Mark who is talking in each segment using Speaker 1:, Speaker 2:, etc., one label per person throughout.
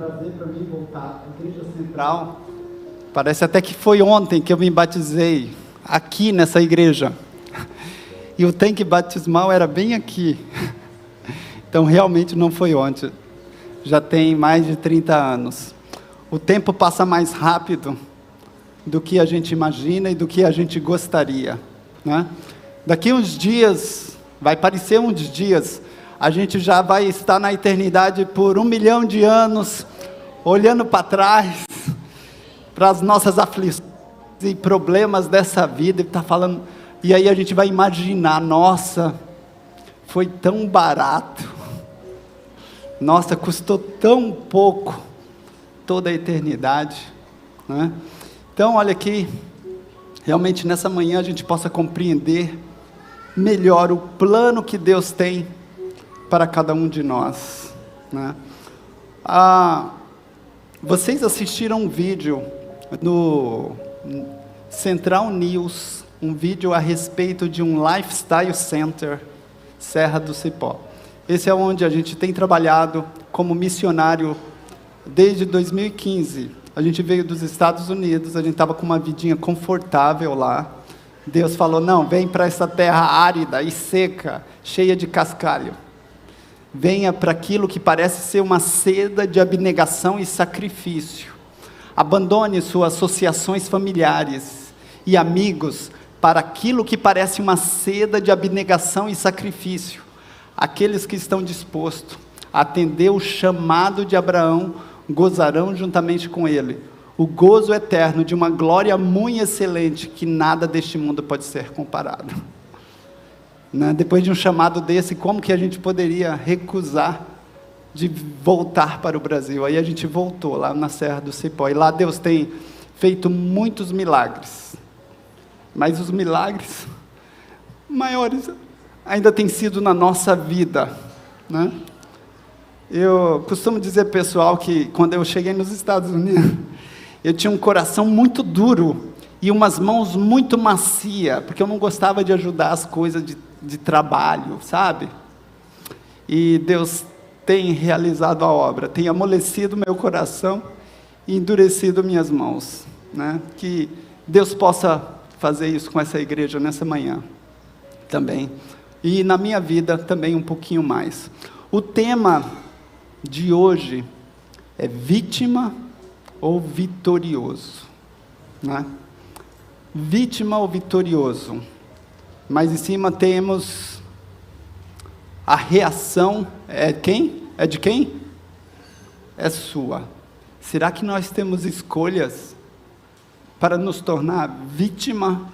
Speaker 1: trazer para mim voltar à Igreja Central. Parece até que foi ontem que eu me batizei, aqui nessa igreja. E o tanque batismal era bem aqui. Então realmente não foi ontem. Já tem mais de 30 anos. O tempo passa mais rápido do que a gente imagina e do que a gente gostaria, né? Daqui uns dias, vai parecer uns dias, a gente já vai estar na eternidade por 1 milhão de anos, olhando para trás, para as nossas aflições e problemas dessa vida, e aí a gente vai imaginar, nossa, foi tão barato, nossa, custou tão pouco, toda a eternidade, né? Então, olha aqui, realmente nessa manhã a gente possa compreender melhor o plano que Deus tem para cada um de nós, né? Vocês assistiram um vídeo no Central News, um vídeo a respeito de um Lifestyle Center, Serra do Cipó. Esse é onde a gente tem trabalhado como missionário desde 2015. A gente veio dos Estados Unidos, a gente estava com uma vidinha confortável lá. Deus falou, não, vem para essa terra árida e seca, cheia de cascalho. Venha para aquilo que parece ser uma seda de abnegação e sacrifício. Abandone suas associações familiares e amigos para aquilo que parece uma seda de abnegação e sacrifício. Aqueles que estão dispostos a atender o chamado de Abraão, gozarão juntamente com ele o gozo eterno de uma glória muito excelente, que nada deste mundo pode ser comparado, né? Depois de um chamado desse, como que a gente poderia recusar de voltar para o Brasil? Aí a gente voltou lá na Serra do Cipó, e lá Deus tem feito muitos milagres, mas os milagres maiores ainda têm sido na nossa vida, né? Eu costumo dizer, pessoal, que quando eu cheguei nos Estados Unidos, eu tinha um coração muito duro e umas mãos muito macias, porque eu não gostava de ajudar as coisas de trabalho, sabe? E Deus tem realizado a obra, tem amolecido meu coração e endurecido minhas mãos, né? Que Deus possa fazer isso com essa igreja nessa manhã também, e na minha vida também um pouquinho mais. O tema de hoje é vítima ou vitorioso, né? Vítima ou vitorioso. Mas em cima temos a reação, é quem? É de quem? É sua. Será que nós temos escolhas para nos tornar vítima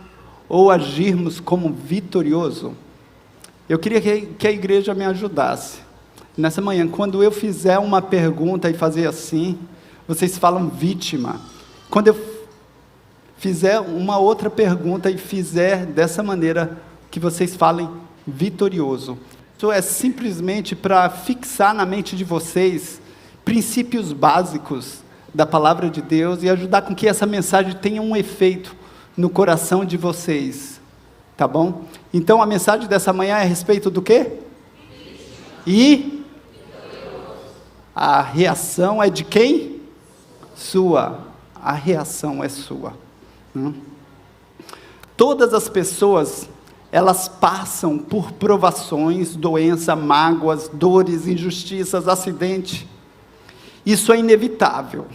Speaker 1: ou agirmos como vitorioso? Eu queria que a igreja me ajudasse. Nessa manhã, quando eu fizer uma pergunta e fazer assim, vocês falam vítima. Quando eu fizer uma outra pergunta e fizer dessa maneira, que vocês falem vitorioso. Isso é simplesmente para fixar na mente de vocês princípios básicos da palavra de Deus e ajudar com que essa mensagem tenha um efeito no coração de vocês. Tá bom? Então a mensagem dessa manhã é a respeito do quê? E a reação é de quem? Sua. A reação é sua. Todas as pessoas, elas passam por provações, doença, mágoas, dores, injustiças, acidente. Isso é inevitável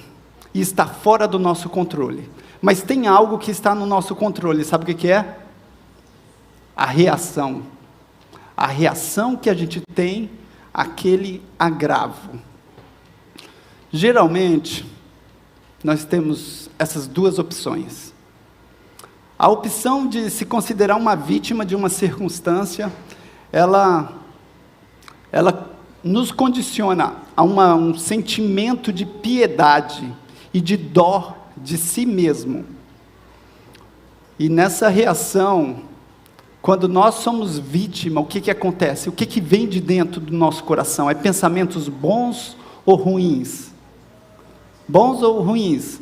Speaker 1: e está fora do nosso controle. Mas tem algo que está no nosso controle. Sabe o que é? A reação. A reação que a gente tem àquele agravo. Geralmente, nós temos essas duas opções. A opção de se considerar uma vítima de uma circunstância, ela nos condiciona a um sentimento de piedade e de dó de si mesmo. E nessa reação, quando nós somos vítima, o que acontece? O que vem de dentro do nosso coração? É pensamentos bons ou ruins? Bons ou ruins?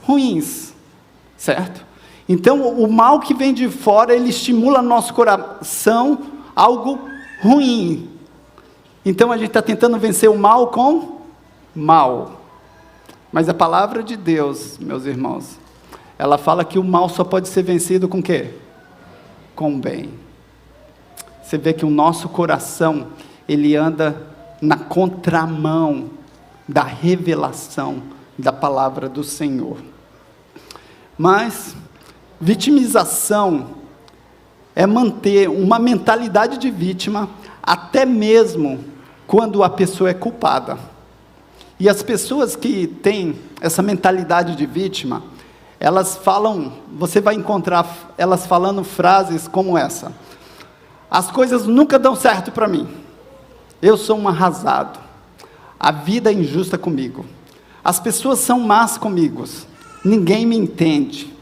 Speaker 1: Ruins, certo? Então, o mal que vem de fora, ele estimula no nosso coração algo ruim. Então, a gente está tentando vencer o mal com mal. Mas a palavra de Deus, meus irmãos, ela fala que o mal só pode ser vencido com o quê? Com o bem. Você vê que o nosso coração, ele anda na contramão da revelação da palavra do Senhor. Mas vitimização é manter uma mentalidade de vítima, até mesmo quando a pessoa é culpada. E as pessoas que têm essa mentalidade de vítima, elas falam, você vai encontrar elas falando frases como essa: as coisas nunca dão certo para mim, eu sou um arrasado, a vida é injusta comigo, as pessoas são más comigo, ninguém me entende,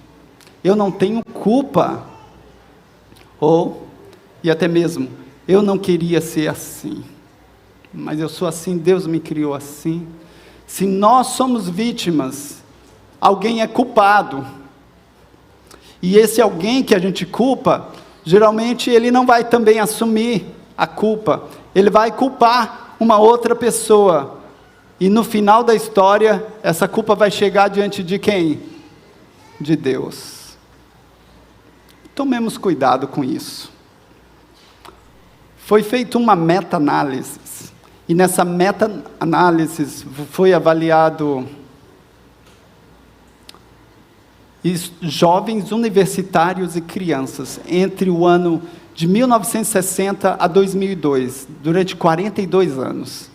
Speaker 1: eu não tenho culpa, ou, e até mesmo, eu não queria ser assim, mas eu sou assim, Deus me criou assim. Se nós somos vítimas, alguém é culpado, e esse alguém que a gente culpa, geralmente ele não vai também assumir a culpa, ele vai culpar uma outra pessoa, e no final da história, essa culpa vai chegar diante de quem? De Deus. Tomemos cuidado com isso. Foi feita uma meta-análise, e nessa meta-análise foi avaliado jovens universitários e crianças, entre o ano de 1960 a 2002, durante 42 anos.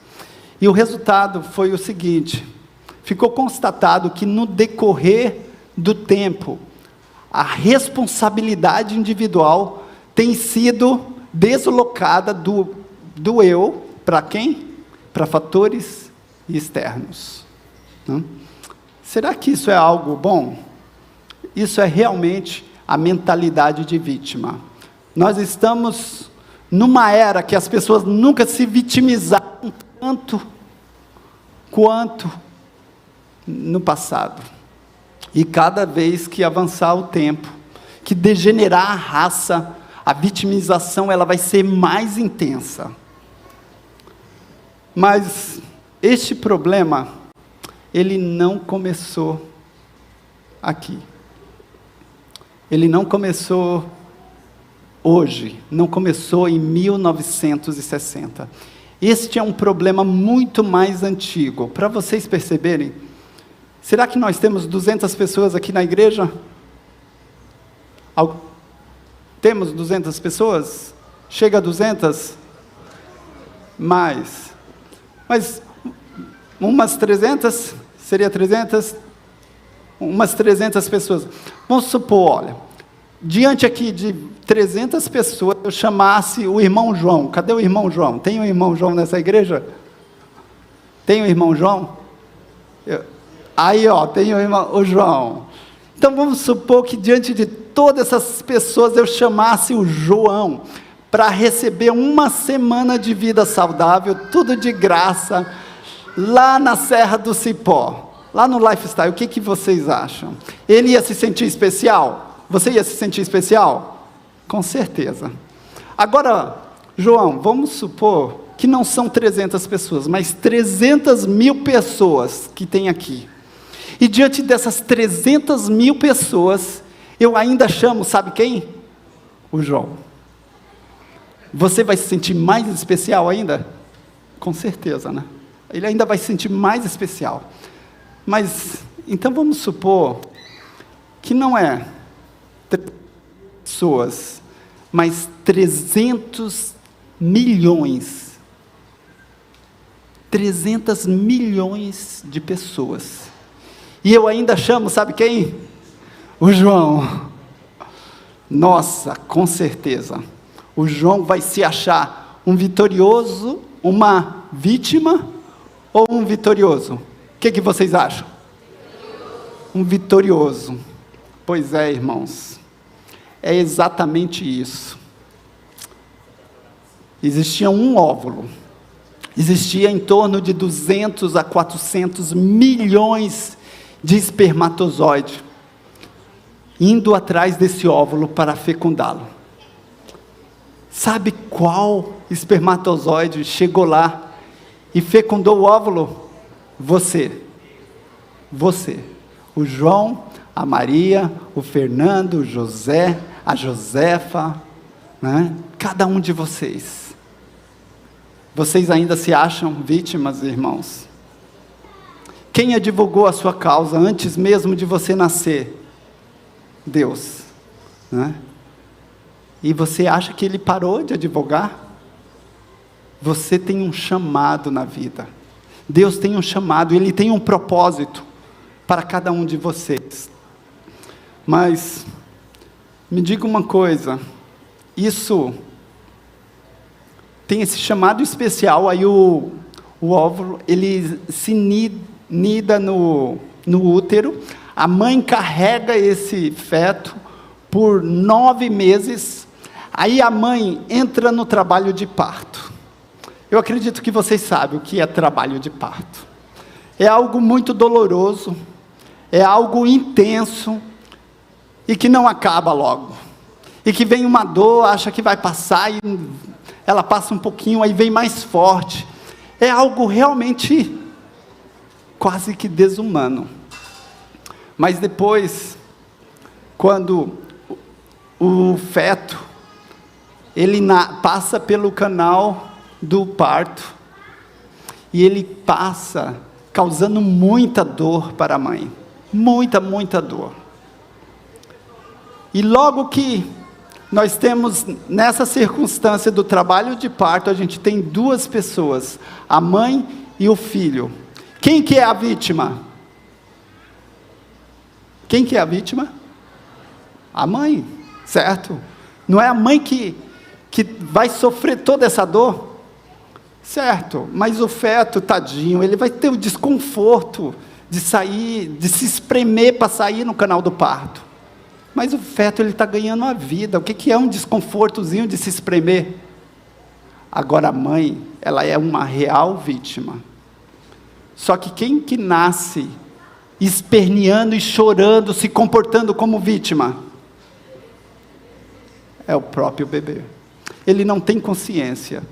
Speaker 1: E o resultado foi o seguinte: ficou constatado que no decorrer do tempo, a responsabilidade individual tem sido deslocada do eu, para quem? Para fatores externos. Será que isso é algo bom? Isso é realmente a mentalidade de vítima. Nós estamos numa era que as pessoas nunca se vitimizaram tanto quanto no passado. E cada vez que avançar o tempo, que degenerar a raça, a vitimização ela vai ser mais intensa. Mas este problema, ele não começou aqui. Ele não começou hoje, não começou em 1960. Este é um problema muito mais antigo. Para vocês perceberem, será que nós temos 200 pessoas aqui na igreja? Temos 200 pessoas? Chega a 200? Mais. Mas umas 300, seria 300? Umas 300 pessoas. Vamos supor, olha, diante aqui de 300 pessoas, eu chamasse o irmão João. Cadê o irmão João? Tem um irmão João nessa igreja? Tem um irmão João? Aí, ó, tem o João. Então, vamos supor que diante de todas essas pessoas, eu chamasse o João para receber uma semana de vida saudável, tudo de graça, lá na Serra do Cipó, lá no Lifestyle. O que vocês acham? Ele ia se sentir especial? Você ia se sentir especial? Com certeza. Agora, João, vamos supor que não são 300 pessoas, mas 300 mil pessoas que tem aqui. E diante dessas 300 mil pessoas, eu ainda chamo, sabe quem? O João. Você vai se sentir mais especial ainda? Com certeza, né? Ele ainda vai se sentir mais especial. Mas, então vamos supor que não é 3 pessoas, mas 300 milhões. 300 milhões de pessoas. E eu ainda chamo, sabe quem? O João. Nossa, com certeza. O João vai se achar um vitorioso, uma vítima ou um vitorioso? O que vocês acham? Um vitorioso. Pois é, irmãos. É exatamente isso. Existia um óvulo. Existia em torno de 200 a 400 milhões de espermatozoides indo atrás desse óvulo para fecundá-lo. Sabe qual espermatozoide chegou lá e fecundou o óvulo? Você. Você. O João, a Maria, o Fernando, o José, a Josefa, né? Cada um de vocês. Vocês ainda se acham vítimas, irmãos? Quem advogou a sua causa antes mesmo de você nascer? Deus, né? E você acha que Ele parou de advogar? Você tem um chamado na vida. Deus tem um chamado, Ele tem um propósito para cada um de vocês. Mas, me diga uma coisa, isso tem esse chamado especial, aí o óvulo, ele se nida no útero, a mãe carrega esse feto por 9 meses, aí a mãe entra no trabalho de parto. Eu acredito que vocês sabem o que é trabalho de parto. É algo muito doloroso, é algo intenso, e que não acaba logo. E que vem uma dor, acha que vai passar, e ela passa um pouquinho, aí vem mais forte. É algo realmente quase que desumano. Mas depois, quando o feto, ele passa pelo canal do parto, e ele passa causando muita dor para a mãe, muita dor. E logo que nós temos nessa circunstância do trabalho de parto, a gente tem 2 pessoas, a mãe e o filho. Quem que é a vítima? Quem que é a vítima? A mãe, certo? Não é a mãe que vai sofrer toda essa dor? Certo, mas o feto, tadinho, ele vai ter o desconforto de sair, de se espremer para sair no canal do parto. Mas o feto, ele está ganhando a vida. O que é um desconfortozinho de se espremer? Agora a mãe, ela é uma real vítima. Só que quem que nasce esperneando e chorando, se comportando como vítima? É o próprio bebê. Ele não tem consciência.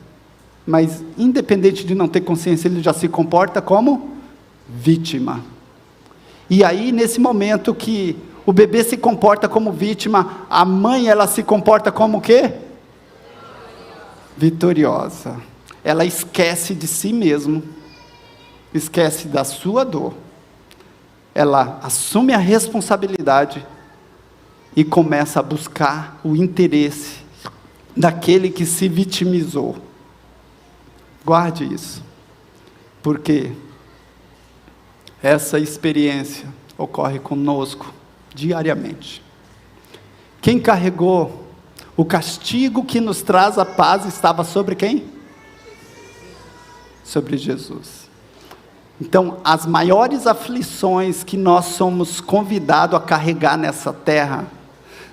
Speaker 1: Mas, independente de não ter consciência, ele já se comporta como vítima. E aí, nesse momento que o bebê se comporta como vítima, a mãe, ela se comporta como o quê? Vitoriosa. Ela esquece de si mesma, esquece da sua dor. Ela assume a responsabilidade e começa a buscar o interesse daquele que se vitimizou. Guarde isso, porque essa experiência ocorre conosco diariamente. Quem carregou o castigo que nos traz a paz estava sobre quem? Sobre Jesus. Então, as maiores aflições que nós somos convidados a carregar nessa terra,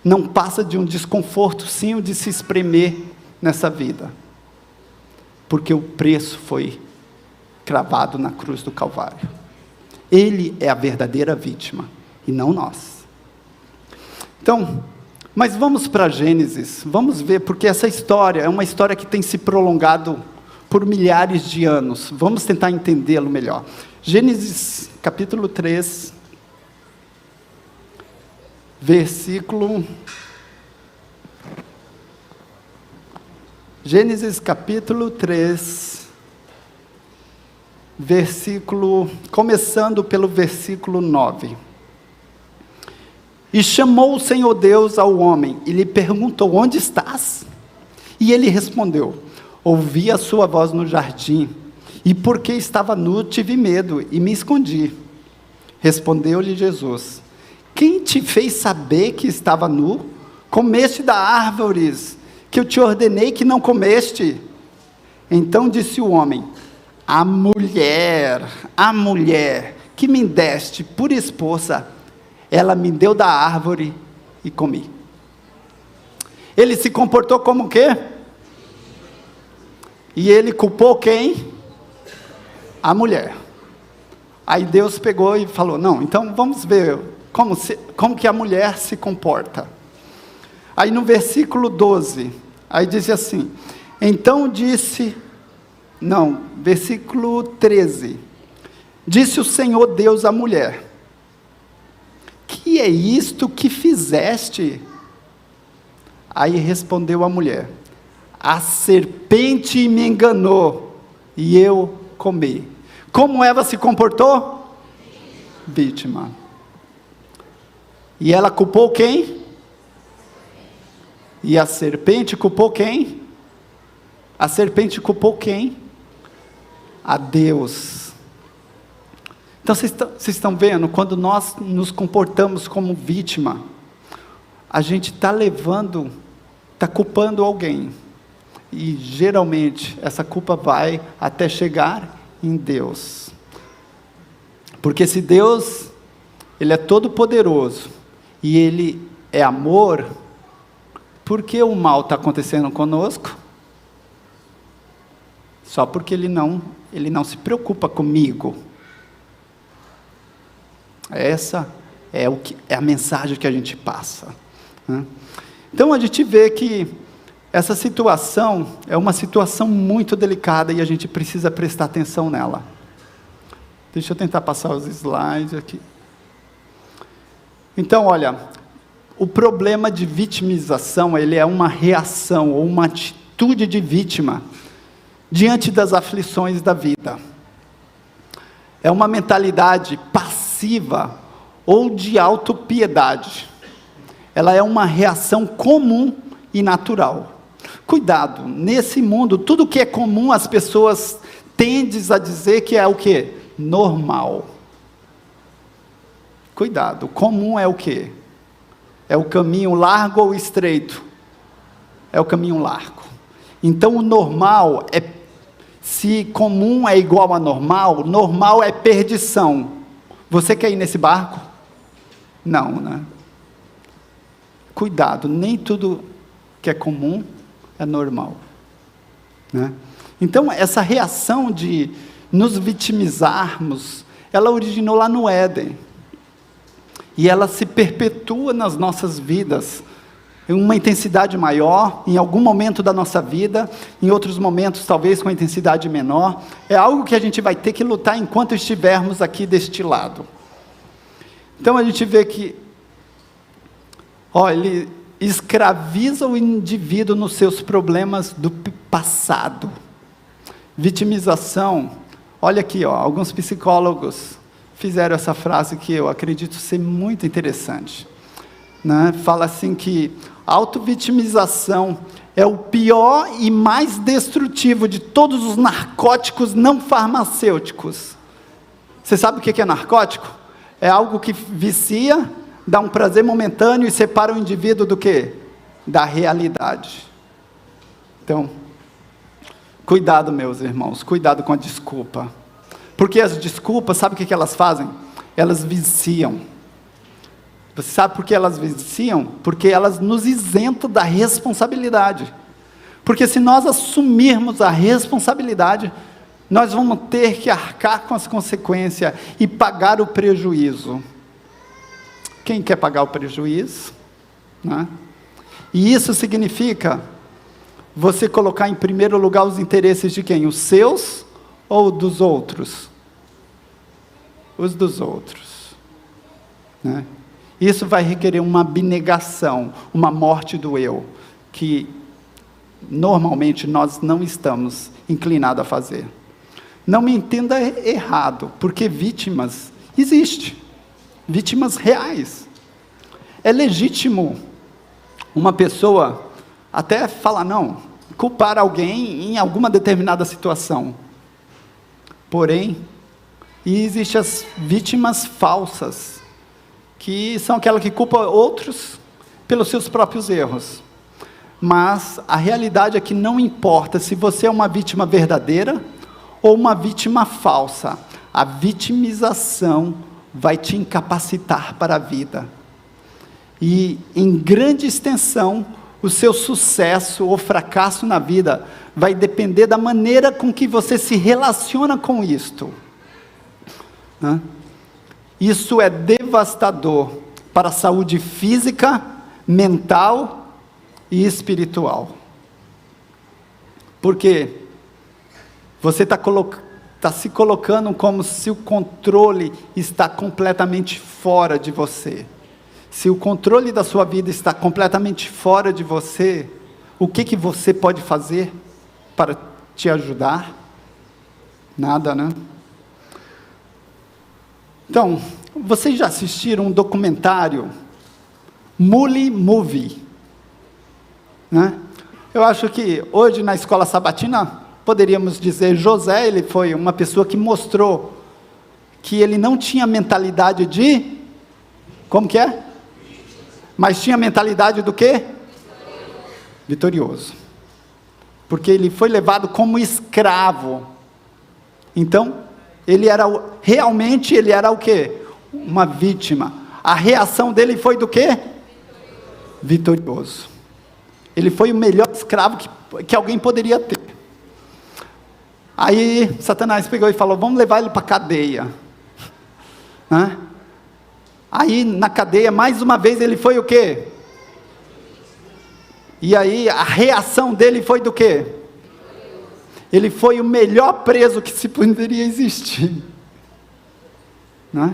Speaker 1: não passa de um desconforto, sim, de se espremer nessa vida. Porque o preço foi cravado na cruz do Calvário. Ele é a verdadeira vítima, e não nós. Então, mas vamos para Gênesis, vamos ver, porque essa história é uma história que tem se prolongado por milhares de anos. Vamos tentar entendê-lo melhor. Gênesis capítulo 3, Gênesis capítulo 3, começando pelo versículo 9. E chamou o Senhor Deus ao homem, e lhe perguntou, onde estás? E ele respondeu, ouvi a sua voz no jardim, e porque estava nu, tive medo, e me escondi. Respondeu-lhe Jesus, quem te fez saber que estava nu? Comeste da árvore que eu te ordenei que não comeste. Então disse o homem, a mulher que me deste por esposa, ela me deu da árvore e comi. Ele se comportou como o quê? E ele culpou quem? A mulher. Aí Deus pegou e falou, não, então vamos ver como que a mulher se comporta. Aí no versículo 12, aí diz assim, versículo 13, disse o Senhor Deus à mulher, é isto que fizeste? Aí respondeu a mulher: a serpente me enganou, e eu comi. Como Eva se comportou? Vítima. E ela culpou quem? E a serpente culpou quem? A serpente culpou quem? A Deus. Então vocês estão vendo, quando nós nos comportamos como vítima, a gente está culpando alguém. E geralmente essa culpa vai até chegar em Deus. Porque se Deus, Ele é todo poderoso, e Ele é amor, por que o mal está acontecendo conosco? Só porque Ele não se preocupa comigo. Essa é a mensagem que a gente passa, né? Então a gente vê que essa situação é uma situação muito delicada e a gente precisa prestar atenção nela. Deixa eu tentar passar os slides aqui. Então, olha, o problema de vitimização, ele é uma reação ou uma atitude de vítima diante das aflições da vida. É uma mentalidade passiva ou de autopiedade. Ela é uma reação comum e natural. Cuidado, nesse mundo, tudo que é comum, as pessoas tendem a dizer que é o quê? Normal. Cuidado, comum é o quê? É o caminho largo ou estreito? É o caminho largo. Então o normal se comum é igual a normal, normal é perdição. Você quer ir nesse barco? Não, né? Cuidado, nem tudo que é comum é normal, né? Então essa reação de nos vitimizarmos, ela originou lá no Éden, e ela se perpetua nas nossas vidas, em uma intensidade maior, em algum momento da nossa vida, em outros momentos talvez com intensidade menor. É algo que a gente vai ter que lutar enquanto estivermos aqui deste lado. Então a gente vê que, ele escraviza o indivíduo nos seus problemas do passado. Vitimização, olha aqui, alguns psicólogos fizeram essa frase que eu acredito ser muito interessante, né? Fala assim que a autovitimização é o pior e mais destrutivo de todos os narcóticos não farmacêuticos. Você sabe o que é narcótico? É algo que vicia, dá um prazer momentâneo e separa o indivíduo do quê? Da realidade. Então, cuidado, meus irmãos, cuidado com a desculpa. Porque as desculpas, sabe o que elas fazem? Elas viciam. Você sabe por que elas viciam? Porque elas nos isentam da responsabilidade. Porque se nós assumirmos a responsabilidade, nós vamos ter que arcar com as consequências e pagar o prejuízo. Quem quer pagar o prejuízo? Né? E isso significa você colocar em primeiro lugar os interesses de quem? Os seus ou dos outros? Os dos outros. Né? Isso vai requerer uma abnegação, uma morte do eu, que normalmente nós não estamos inclinados a fazer. Não me entenda errado, porque vítimas existem, vítimas reais. É legítimo uma pessoa até falar, não, culpar alguém em alguma determinada situação. Porém, existem as vítimas falsas, que são aquelas que culpam outros pelos seus próprios erros. Mas a realidade é que não importa se você é uma vítima verdadeira ou uma vítima falsa, a vitimização vai te incapacitar para a vida. E, em grande extensão, o seu sucesso ou fracasso na vida vai depender da maneira com que você se relaciona com isto. Né? Isso é devastador para a saúde física, mental e espiritual. Porque você está se colocando como se o controle está completamente fora de você. se o controle da sua vida está completamente fora de você, o que você pode fazer para te ajudar? Nada, né? Então, vocês já assistiram um documentário, Muli Movie, né? Eu acho que hoje na escola sabatina, poderíamos dizer, José, ele foi uma pessoa que mostrou que ele não tinha mentalidade de, como que é? Mas tinha mentalidade do quê? Vitorioso. Porque ele foi levado como escravo. Então, realmente ele era o quê? Uma vítima. A reação dele foi do quê? Vitorioso. Ele foi o melhor escravo que alguém poderia ter. Aí, Satanás pegou e falou, vamos levar ele para a cadeia. Né? Aí, na cadeia, mais uma vez, ele foi o quê? E aí, a reação dele foi do quê? Ele foi o melhor preso que se poderia existir. Né?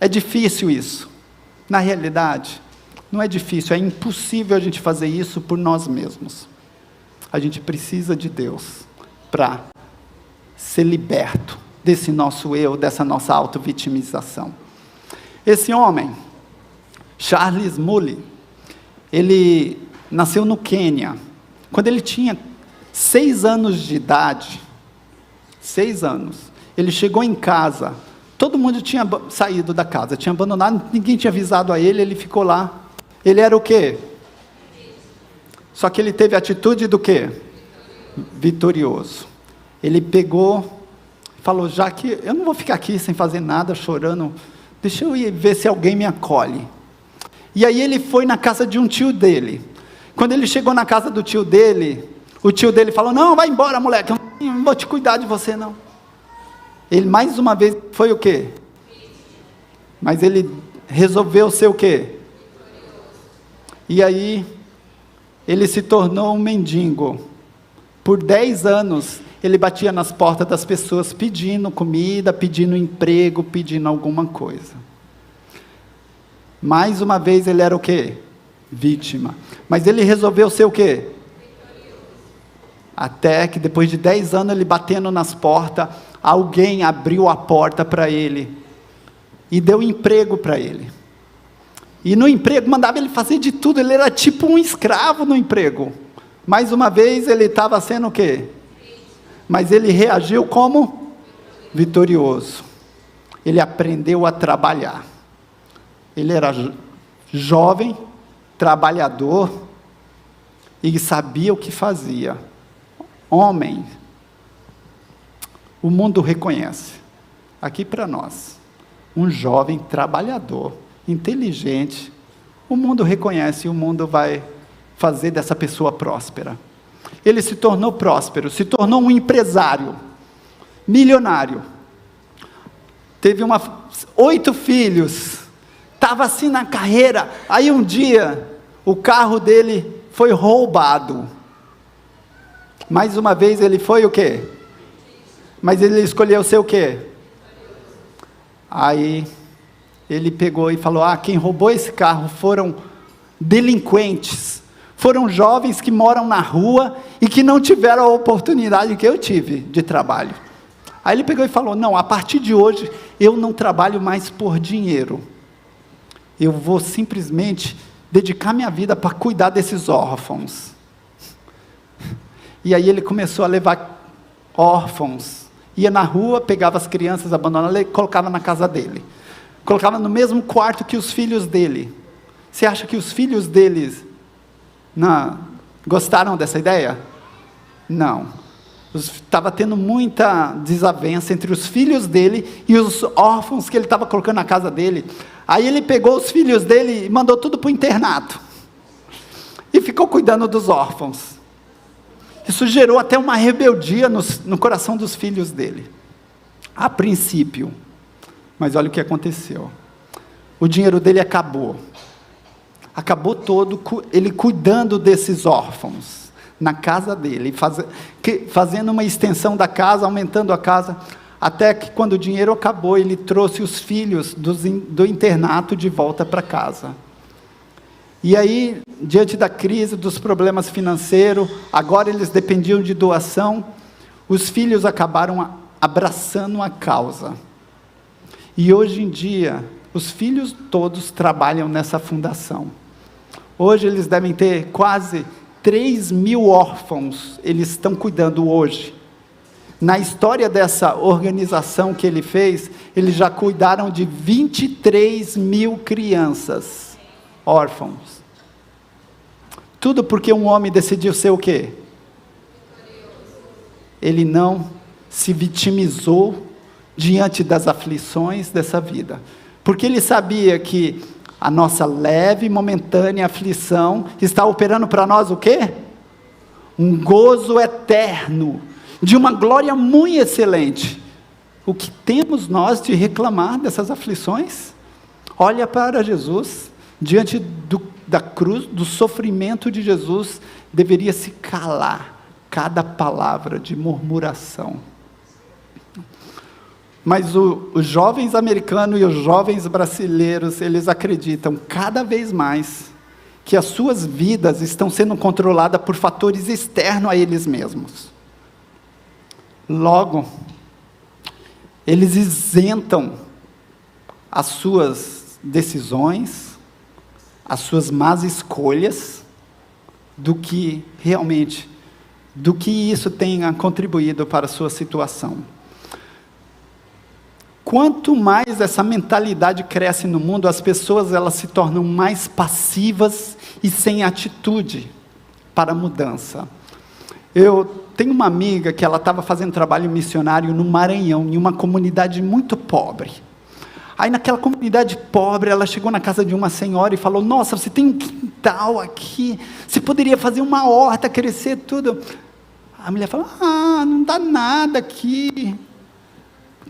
Speaker 1: É difícil isso. Na realidade, não é difícil, é impossível a gente fazer isso por nós mesmos. A gente precisa de Deus para ser liberto desse nosso eu, dessa nossa auto-vitimização. Esse homem, Charles Muli, ele nasceu no Quênia. Quando ele tinha 6 anos de idade, 6 anos, ele chegou em casa, todo mundo tinha saído da casa, tinha abandonado, ninguém tinha avisado a ele, ele ficou lá. Ele era o quê? Só que ele teve a atitude do quê? Vitorioso. Ele pegou, falou, já que eu não vou ficar aqui sem fazer nada, chorando, deixa eu ir ver se alguém me acolhe. E aí ele foi na casa de um tio dele. Quando ele chegou na casa do tio dele, o tio dele falou, não, vai embora, moleque, eu não vou te cuidar de você, não. Ele, mais uma vez, foi o quê? Mas ele resolveu ser o quê? E aí, ele se tornou um mendigo. Por 10 anos, ele batia nas portas das pessoas, pedindo comida, pedindo emprego, pedindo alguma coisa. Mais uma vez, ele era o quê? Vítima. Mas ele resolveu ser o quê? Até que depois de 10 anos, ele batendo nas portas, alguém abriu a porta para ele, e deu emprego para ele. E no emprego, mandava ele fazer de tudo, ele era tipo um escravo no emprego. Mais uma vez, ele estava sendo o quê? Mas ele reagiu como? Vitorioso. Ele aprendeu a trabalhar. Ele era jovem, trabalhador, e sabia o que fazia. Homem, o mundo reconhece. Aqui para nós, um jovem trabalhador, inteligente, o mundo reconhece e o mundo vai fazer dessa pessoa próspera. Ele se tornou próspero, se tornou um empresário, milionário. Teve 8 filhos, estava assim na carreira. Aí um dia, o carro dele foi roubado. Mais uma vez ele foi o quê? Mas ele escolheu ser o quê? Aí ele pegou e falou, quem roubou esse carro foram delinquentes, foram jovens que moram na rua e que não tiveram a oportunidade que eu tive de trabalho. Aí ele pegou e falou, não, a partir de hoje eu não trabalho mais por dinheiro, eu vou simplesmente dedicar minha vida para cuidar desses órfãos. E aí ele começou a levar órfãos, ia na rua, pegava as crianças abandonadas e colocava na casa dele. Colocava no mesmo quarto que os filhos dele. Você acha que os filhos deles gostaram dessa ideia? Não. Estava tendo muita desavença entre os filhos dele e os órfãos que ele estava colocando na casa dele. Aí ele pegou os filhos dele e mandou tudo para o internato. E ficou cuidando dos órfãos. Isso gerou até uma rebeldia no coração dos filhos dele. A princípio. Mas olha o que aconteceu. O dinheiro dele acabou. Acabou todo, ele cuidando desses órfãos, na casa dele, fazendo uma extensão da casa, aumentando a casa. Até que quando o dinheiro acabou, ele trouxe os filhos do internato de volta para casa. E aí, diante da crise, dos problemas financeiros, agora eles dependiam de doação, os filhos acabaram abraçando a causa. E hoje em dia, os filhos todos trabalham nessa fundação. Hoje eles devem ter quase 3.000 órfãos, eles estão cuidando hoje. Na história dessa organização que ele fez, eles já cuidaram de 23.000 crianças órfãos. Tudo porque um homem decidiu ser o quê? Ele não se vitimizou diante das aflições dessa vida. Porque ele sabia que a nossa leve e momentânea aflição está operando para nós o quê? Um gozo eterno, de uma glória muito excelente. O que temos nós de reclamar dessas aflições? Olha para Jesus, diante da cruz, do sofrimento de Jesus, deveria se calar cada palavra de murmuração. Mas os jovens americanos e os jovens brasileiros, eles acreditam cada vez mais que as suas vidas estão sendo controladas por fatores externos a eles mesmos. Logo, eles isentam as suas decisões, as suas más escolhas, do que isso tenha contribuído para a sua situação. Quanto mais essa mentalidade cresce no mundo, as pessoas elas se tornam mais passivas e sem atitude para a mudança. Eu tenho uma amiga que ela estava fazendo trabalho missionário no Maranhão, em uma comunidade muito pobre. Aí naquela comunidade pobre, ela chegou na casa de uma senhora e falou: nossa, você tem um quintal aqui, você poderia fazer uma horta, crescer tudo. A mulher falou: não dá nada aqui.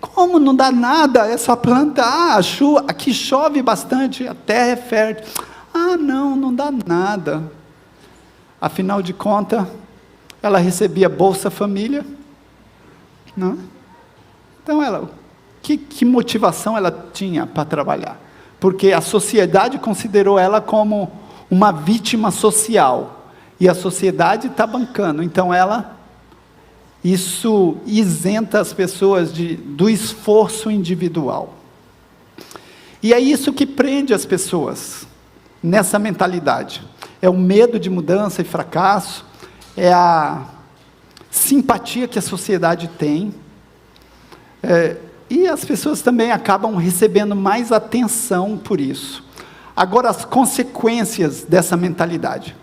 Speaker 1: Como não dá nada? É só plantar, aqui chove bastante, a terra é fértil. Não dá nada. Afinal de contas, ela recebia Bolsa Família, não? Então que motivação ela tinha para trabalhar? Porque a sociedade considerou ela como uma vítima social, e a sociedade está bancando, então isso isenta as pessoas do esforço individual. E é isso que prende as pessoas nessa mentalidade. É o medo de mudança e fracasso, é a simpatia que a sociedade tem, e as pessoas também acabam recebendo mais atenção por isso. Agora, as consequências dessa mentalidade.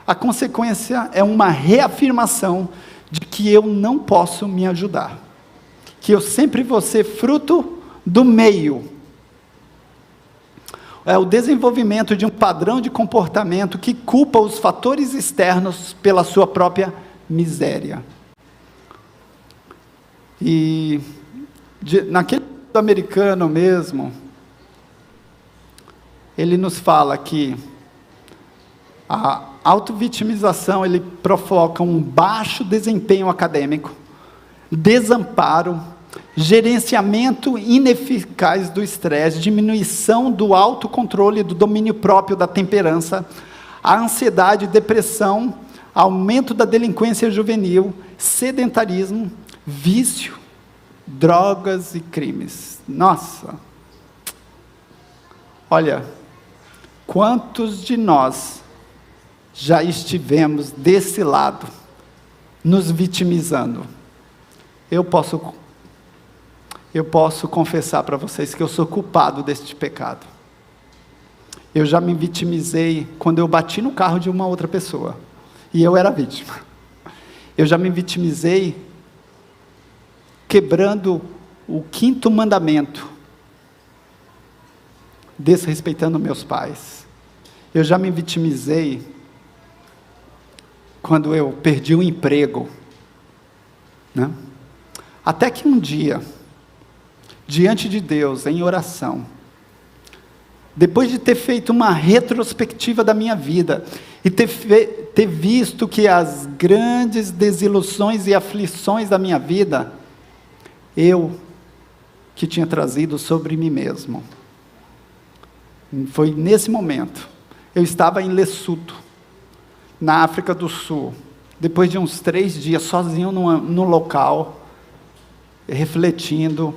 Speaker 1: A consequência é uma reafirmação de que eu não posso me ajudar, que eu sempre vou ser fruto do meio. É o desenvolvimento de um padrão de comportamento que culpa os fatores externos pela sua própria miséria. E naquele americano mesmo, ele nos fala que a autovitimização, ele provoca um baixo desempenho acadêmico, desamparo, gerenciamento ineficaz do estresse, diminuição do autocontrole, do domínio próprio, da temperança, a ansiedade, depressão, aumento da delinquência juvenil, sedentarismo, vício, drogas e crimes. Nossa! Olha, quantos de nós já estivemos desse lado, nos vitimizando? Eu posso confessar para vocês que eu sou culpado deste pecado. Eu já me vitimizei quando eu bati no carro de uma outra pessoa, e eu era vítima. Eu já me vitimizei quebrando o 5º mandamento, desrespeitando meus pais. Eu já me vitimizei quando eu perdi o emprego, né? Até que um dia, diante de Deus, em oração, depois de ter feito uma retrospectiva da minha vida, e ter visto que as grandes desilusões e aflições da minha vida, eu que tinha trazido sobre mim mesmo. Foi nesse momento. Eu estava em Lesotho, na África do Sul. Depois de uns 3 dias, sozinho no local, refletindo,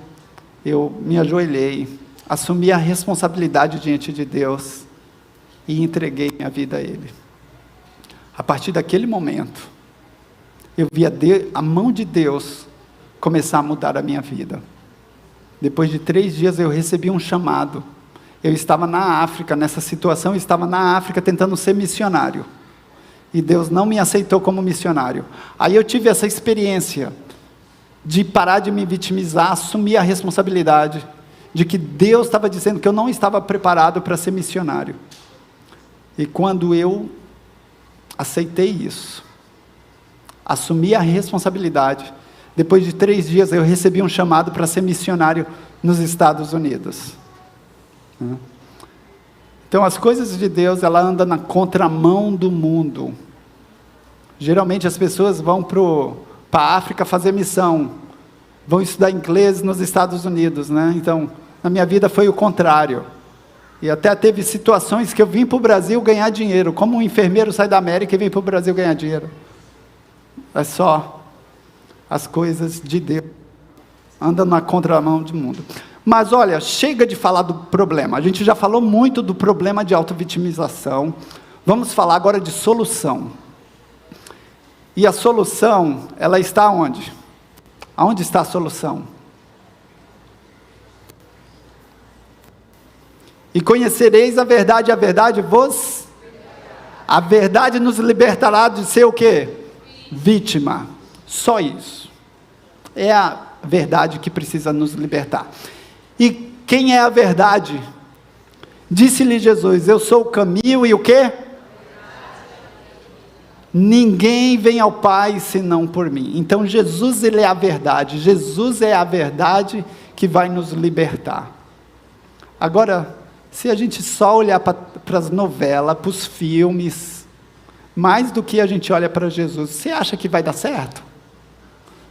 Speaker 1: eu me ajoelhei, assumi a responsabilidade diante de Deus e entreguei minha vida a Ele. A partir daquele momento, eu vi a mão de Deus começar a mudar a minha vida. Depois de 3 dias eu recebi um chamado. Eu estava na África, nessa situação, eu estava na África tentando ser missionário. E Deus não me aceitou como missionário. Aí eu tive essa experiência de parar de me vitimizar, assumir a responsabilidade de que Deus estava dizendo que eu não estava preparado para ser missionário. E quando eu aceitei isso, assumi a responsabilidade, depois de 3 dias eu recebi um chamado para ser missionário nos Estados Unidos. Então as coisas de Deus, ela anda na contramão do mundo. Geralmente as pessoas vão para a África fazer missão, vão estudar inglês nos Estados Unidos, né? Então, na minha vida foi o contrário. E até teve situações que eu vim para o Brasil ganhar dinheiro, como um enfermeiro sai da América e vem para o Brasil ganhar dinheiro. É só as coisas de Deus, andam na contramão do mundo. Mas olha, chega de falar do problema, a gente já falou muito do problema de autovitimização, vamos falar agora de solução. E a solução, ela está onde? Aonde está a solução? E conhecereis a verdade vos... A verdade nos libertará de ser o quê? Vítima. Só isso. É a verdade que precisa nos libertar. E quem é a verdade? Disse-lhe Jesus, eu sou o caminho e o quê? Ninguém vem ao Pai senão por mim. Então Jesus, ele é a verdade. Jesus é a verdade que vai nos libertar. Agora, se a gente só olhar para as novelas, para os filmes, mais do que a gente olha para Jesus, você acha que vai dar certo?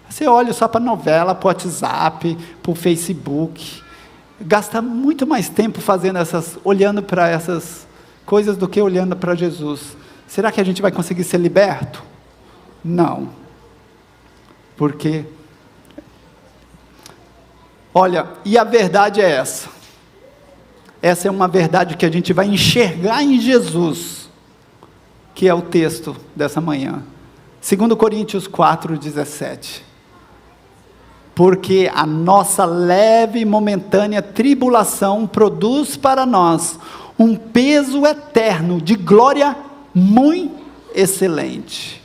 Speaker 1: Você olha só para a novela, para o WhatsApp, para o Facebook, gasta muito mais tempo olhando para essas coisas do que olhando para Jesus. Será que a gente vai conseguir ser liberto? Não. Porque, olha, e a verdade é essa. Essa é uma verdade que a gente vai enxergar em Jesus, que é o texto dessa manhã. 2 Coríntios 4:17. Porque a nossa leve e momentânea tribulação produz para nós um peso eterno de glória muito excelente.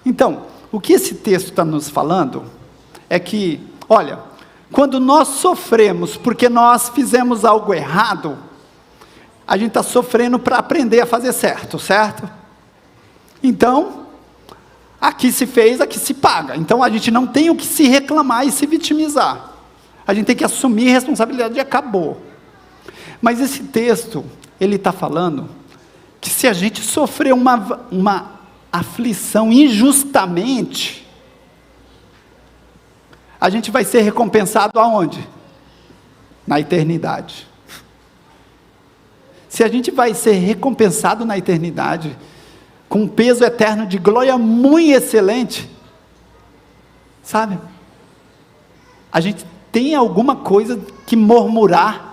Speaker 1: Então, o que esse texto está nos falando é que, olha, quando nós sofremos porque nós fizemos algo errado, a gente está sofrendo para aprender a fazer certo, certo? Então, aqui se fez, aqui se paga. Então a gente não tem o que se reclamar e se vitimizar. A gente tem que assumir a responsabilidade e acabou. Mas esse texto, ele está falando que se a gente sofrer uma aflição injustamente, a gente vai ser recompensado aonde? Na eternidade. Se a gente vai ser recompensado na eternidade, com um peso eterno de glória muito excelente, sabe? A gente tem alguma coisa que murmurar?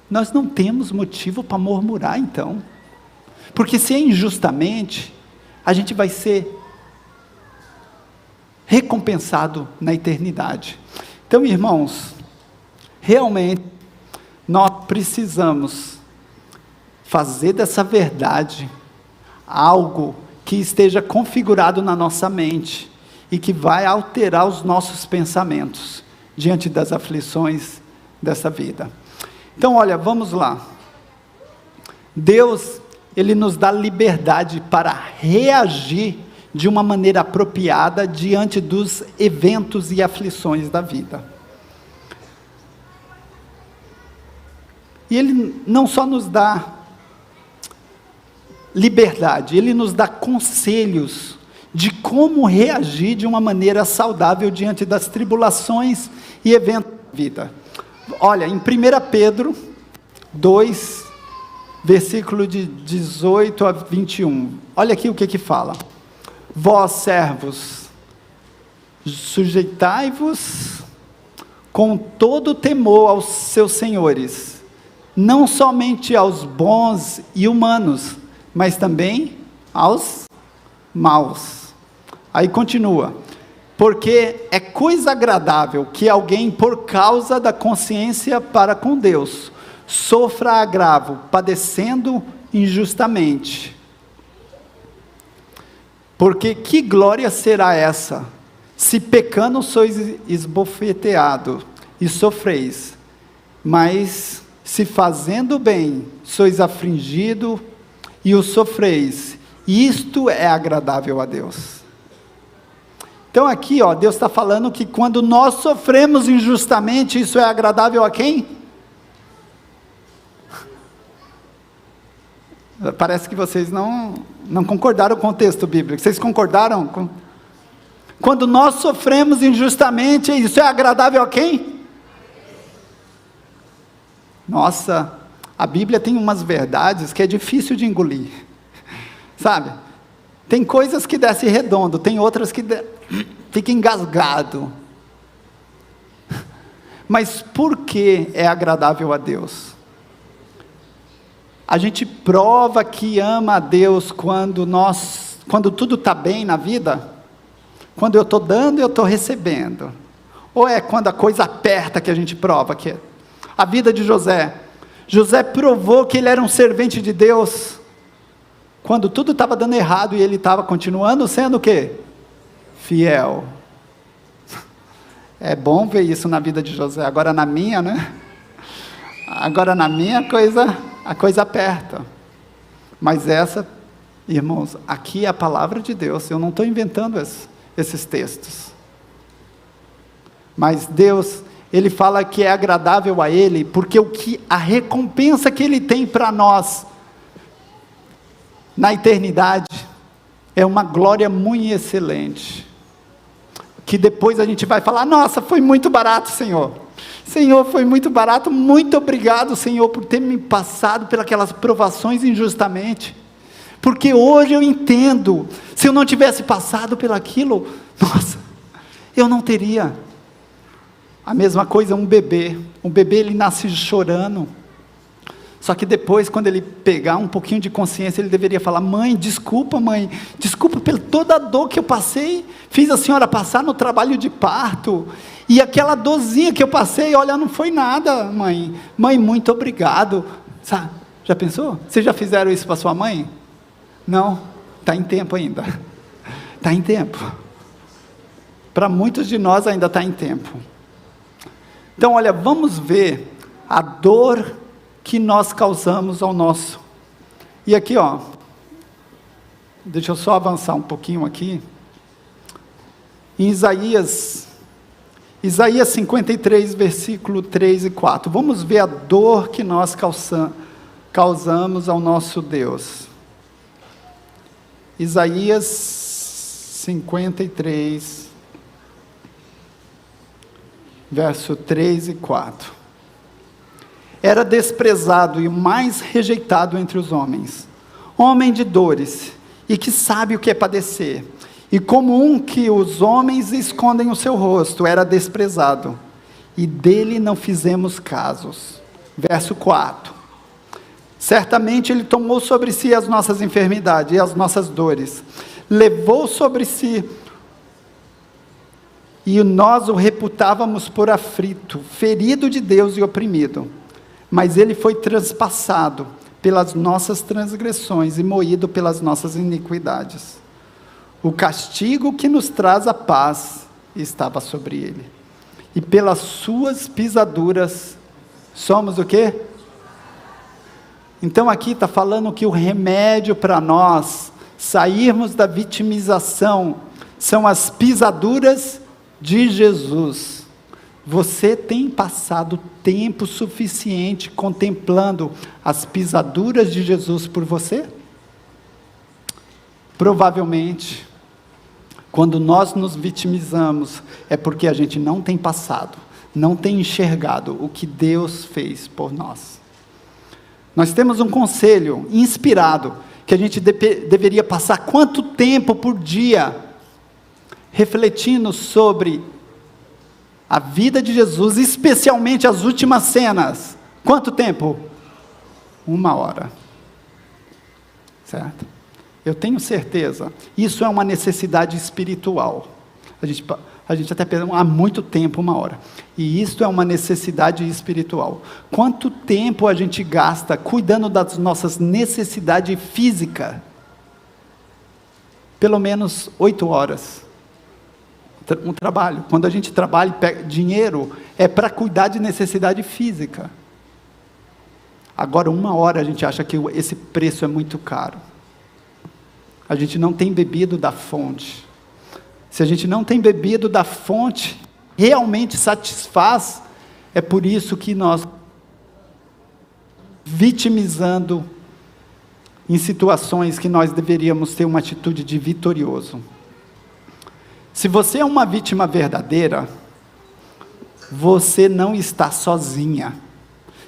Speaker 1: Nós não temos motivo para murmurar, então. Porque se é injustamente, a gente vai ser recompensado na eternidade. Então, irmãos, realmente, nós precisamos fazer dessa verdade algo que esteja configurado na nossa mente e que vai alterar os nossos pensamentos diante das aflições dessa vida. Então, olha, vamos lá. Deus, ele nos dá liberdade para reagir de uma maneira apropriada diante dos eventos e aflições da vida. E ele não só nos dá liberdade, ele nos dá conselhos de como reagir de uma maneira saudável diante das tribulações e eventos da vida. Olha, em 1 Pedro 2, versículo de 18 a 21, olha aqui o que fala: vós servos, sujeitai-vos com todo temor aos seus senhores, não somente aos bons e humanos, mas também aos maus. Aí continua: porque é coisa agradável que alguém, por causa da consciência para com Deus, sofra agravo, padecendo injustamente. Porque que glória será essa, se pecando sois esbofeteado e sofreis, mas se fazendo bem sois afligido e o sofreis, isto é agradável a Deus. Então aqui, Deus está falando que quando nós sofremos injustamente, isso é agradável a quem? Parece que vocês não concordaram com o texto bíblico. Vocês concordaram? Quando nós sofremos injustamente, isso é agradável a quem? Nossa, a Bíblia tem umas verdades que é difícil de engolir, sabe? Tem coisas que desce redondo, tem outras que fica engasgado. Mas por que é agradável a Deus? A gente prova que ama a Deus quando tudo está bem na vida? Quando eu estou dando, eu estou recebendo? Ou é quando a coisa aperta que a gente prova que é? A vida de José. José provou que ele era um servente de Deus quando tudo estava dando errado e ele estava continuando sendo o quê? Fiel. É bom ver isso na vida de José. Agora na minha, né? Agora na minha a coisa aperta. Mas essa, irmãos, aqui é a palavra de Deus. Eu não estou inventando esses textos. Mas Deus, Ele fala que é agradável a Ele, porque a recompensa que Ele tem para nós na eternidade é uma glória muito excelente, que depois a gente vai falar: nossa, foi muito barato, Senhor, foi muito barato, muito obrigado, Senhor, por ter me passado pelas provações injustamente, porque hoje eu entendo, se eu não tivesse passado pelaquilo, nossa, eu não teria. A mesma coisa um bebê ele nasce chorando, só que depois, quando ele pegar um pouquinho de consciência, ele deveria falar: mãe, desculpa por toda a dor que eu passei, fiz a senhora passar no trabalho de parto, e aquela dorzinha que eu passei, olha, não foi nada, mãe, muito obrigado. Sabe? Já pensou? Vocês já fizeram isso para sua mãe? Não? Está em tempo ainda, está em tempo, para muitos de nós ainda está em tempo. Então olha, vamos ver a dor que nós causamos ao nosso. E aqui, deixa eu só avançar um pouquinho aqui. Em Isaías 53, versículo 3 e 4. Vamos ver a dor que nós causamos ao nosso Deus. Isaías 53, verso 3 e 4. Era desprezado e mais rejeitado entre os homens, homem de dores, e que sabe o que é padecer, e como um que os homens escondem o seu rosto, era desprezado, e dele não fizemos casos. Verso 4, certamente ele tomou sobre si as nossas enfermidades e as nossas dores, levou sobre si, e nós o reputávamos por aflito, ferido de Deus e oprimido. Mas ele foi transpassado pelas nossas transgressões e moído pelas nossas iniquidades. O castigo que nos traz a paz estava sobre ele, e pelas suas pisaduras somos o quê? Então aqui está falando que o remédio para nós sairmos da vitimização são as pisaduras de Jesus. Você tem passado tempo suficiente contemplando as pisaduras de Jesus por você? Provavelmente. Quando nós nos vitimizamos, é porque a gente não tem passado, não tem enxergado o que Deus fez por nós. Nós temos um conselho inspirado, que a gente deveria passar quanto tempo por dia refletindo sobre a vida de Jesus, especialmente as últimas cenas. Quanto tempo? 1 hora. Certo? Eu tenho certeza, isso é uma necessidade espiritual. A gente até pensa, há muito tempo, 1 hora. E isso é uma necessidade espiritual. Quanto tempo a gente gasta cuidando das nossas necessidades físicas? Pelo menos 8 horas. Um trabalho. Quando a gente trabalha e pega dinheiro, é para cuidar de necessidade física. Agora, 1 hora a gente acha que esse preço é muito caro. A gente não tem bebido da fonte. Se a gente não tem bebido da fonte, realmente satisfaz, é por isso que nós vitimizando em situações que nós deveríamos ter uma atitude de vitorioso. Se você é uma vítima verdadeira, você não está sozinha.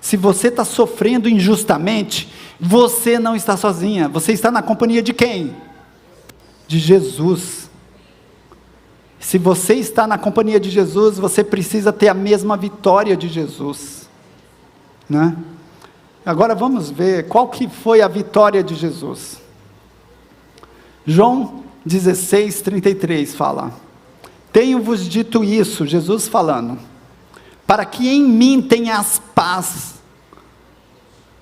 Speaker 1: Se você está sofrendo injustamente, você não está sozinha. Você está na companhia de quem? De Jesus. Se você está na companhia de Jesus, você precisa ter a mesma vitória de Jesus, né? Agora vamos ver qual que foi a vitória de Jesus. João 16:33 fala: tenho-vos dito isso, Jesus falando, para que em mim tenhas paz.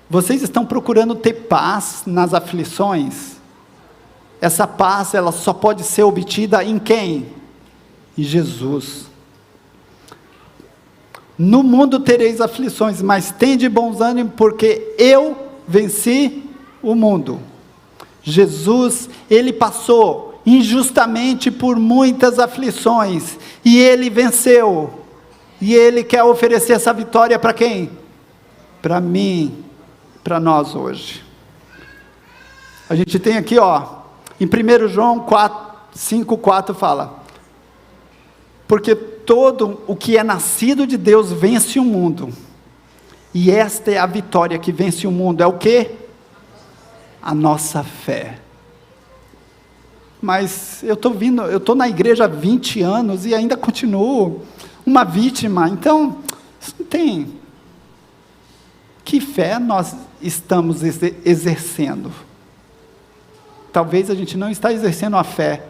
Speaker 1: Vocês estão procurando ter paz nas aflições? Essa paz, ela só pode ser obtida em quem? Em Jesus. No mundo tereis aflições, mas tende bons ânimo, porque eu venci o mundo. Jesus, ele passou injustamente por muitas aflições, e ele venceu, e ele quer oferecer essa vitória para quem? Para mim, para nós hoje. A gente tem aqui, em 1 João 5:4 fala: porque todo o que é nascido de Deus vence o mundo, e esta é a vitória que vence o mundo, é o quê? A nossa fé. Mas eu estou na igreja há 20 anos, e ainda continuo uma vítima, então, isso não tem. Que fé nós estamos exercendo? Talvez a gente não está exercendo a fé